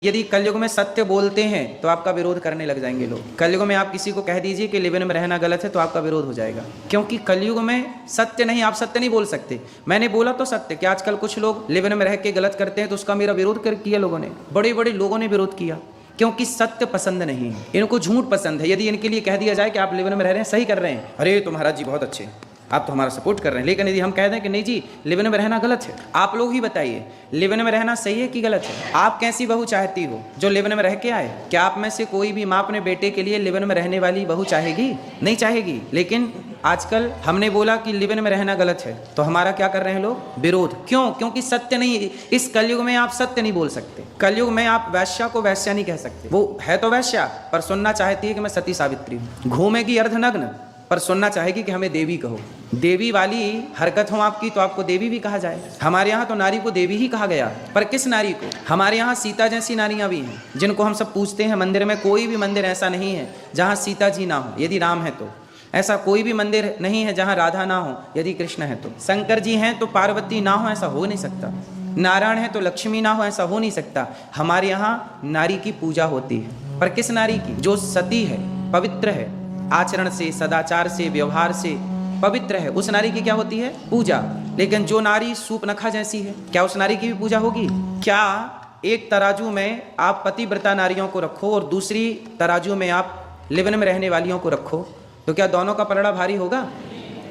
यदि कलयुग में सत्य बोलते हैं तो आपका विरोध करने लग जाएंगे लोग। कलयुग में आप किसी को कह दीजिए कि लिव इन में रहना गलत है तो आपका विरोध हो जाएगा, क्योंकि कलयुग में सत्य नहीं, आप सत्य नहीं बोल सकते। मैंने बोला तो सत्य कि आजकल कुछ लोग लिव इन में रह के गलत करते हैं तो उसका मेरा विरोध किया लोगों ने, बड़े बड़े लोगों ने विरोध किया, क्योंकि सत्य पसंद नहीं है, इनको झूठ पसंद है। यदि इनके लिए कह दिया जाए कि आप लिव इन में रह रहे हैं, सही कर रहे हैं, अरे तो महाराज जी बहुत अच्छे, आप तो हमारा सपोर्ट कर रहे हैं। लेकिन यदि हम कह दें कि नहीं जी लिव इन में रहना गलत है, आप लोग ही बताइए लिव इन में रहना सही है कि गलत है? आप कैसी बहू चाहती हो जो लिव इन में रह के आए? क्या आप में से कोई भी माँ अपने बेटे के लिए लिव इन में रहने वाली बहू चाहेगी? नहीं चाहेगी। लेकिन आजकल हमने बोला कि लिव इन में रहना गलत है तो हमारा क्या कर रहे हैं लोग? विरोध। क्यों? क्योंकि सत्य नहीं। इस कलयुग में आप सत्य नहीं बोल सकते। कलयुग में आप वैश्या को वैश्या नहीं कह सकते। वो है तो वैश्या पर सुनना चाहती है कि मैं सती सावित्री हूँ। घूमेगी अर्धनग्न पर सुनना चाहेगी कि हमें देवी कहो। देवी वाली हरकत हो आपकी तो आपको देवी भी कहा जाए। हमारे यहाँ तो नारी को देवी ही कहा गया, पर किस नारी को? हमारे यहाँ सीता जैसी नारियाँ भी हैं जिनको हम सब पूछते हैं मंदिर में। कोई भी मंदिर ऐसा नहीं है जहाँ सीता जी ना हो, यदि राम है तो। ऐसा कोई भी मंदिर नहीं है जहाँ राधा ना हो, यदि कृष्ण है तो। शंकर जी हैं तो पार्वती ना हो, ऐसा हो नहीं सकता। नारायण है तो लक्ष्मी ना हो, ऐसा हो नहीं सकता। हमारे यहाँ नारी की पूजा होती है, पर किस नारी की? जो सती है, पवित्र है, आचरण से, सदाचार से, व्यवहार से पवित्र है, उस नारी की क्या होती है? पूजा। लेकिन जो नारी सूपनखा जैसी है, क्या उस नारी की भी पूजा होगी? क्या एक तराजू में आप पतिव्रता नारियों को रखो और दूसरी तराजू में आप लिव इन में रहने वालियों को रखो तो क्या दोनों का पलड़ा भारी होगा?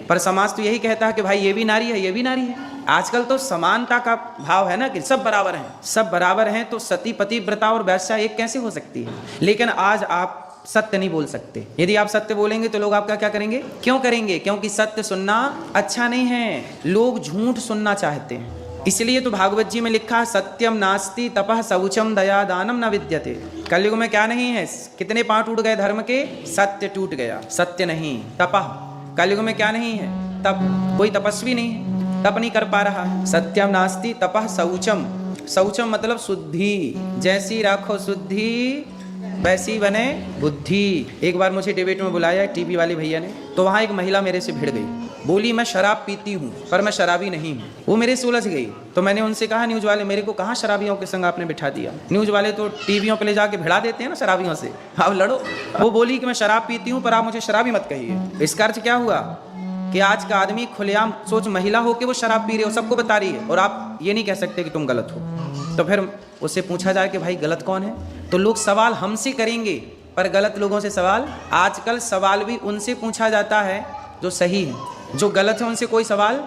पर समाज तो यही कहता है कि भाई ये भी नारी है, ये भी नारी है। आजकल तो समानता का भाव है ना कि सब बराबर हैं, सब बराबर हैं, तो सती पतिव्रता और वैश्या एक कैसे हो सकती है? लेकिन आज आप सत्य नहीं बोल सकते। यदि आप सत्य बोलेंगे तो लोग आपका क्या करेंगे? क्यों करेंगे? क्योंकि सत्य सुनना अच्छा नहीं है, लोग झूठ सुनना चाहते हैं। इसलिए तो भागवत जी में लिखा सत्यम नास्ति तपः शौचम दया दानम न विद्यते। कलयुग में क्या नहीं है? कितने पांव टूट गए धर्म के? सत्य टूट गया, सत्य नहीं। तपः, कलयुग में क्या नहीं है? तप। कोई तपस्वी नहीं है, तप नहीं कर पा रहा है। सत्यम नास्ति तपः शौचम, शौचम मतलब शुद्धि। जैसी राखो शुद्धि वैसी बने बुद्धि। एक बार मुझे डिबेट में बुलाया टीवी वाले भैया ने, तो वहाँ एक महिला मेरे से भिड़ गई, बोली मैं शराब पीती हूँ पर मैं शराबी नहीं हूँ। वो मेरे से उलझ गई। तो मैंने उनसे कहा न्यूज़ वाले, मेरे को कहाँ शराबियों के संग आपने बिठा दिया? न्यूज़ वाले तो टीवियों पे ले जाके भिड़ा देते हैं ना शराबियों से, आप लड़ो। वो बोली कि मैं शराब पीती हूँ पर आप मुझे शराबी मत कहिए। इसका अर्थ क्या हुआ कि आज का आदमी खुलेआम, सोच महिला हो के वो शराब पी रही हो, सबको बता रही है, और आप ये नहीं कह सकते कि तुम गलत हो। तो फिर उससे पूछा जाए कि भाई गलत कौन है, तो लोग सवाल हमसे करेंगे पर गलत लोगों से सवाल। आजकल सवाल भी उनसे पूछा जाता है जो सही है, जो गलत है उनसे कोई सवाल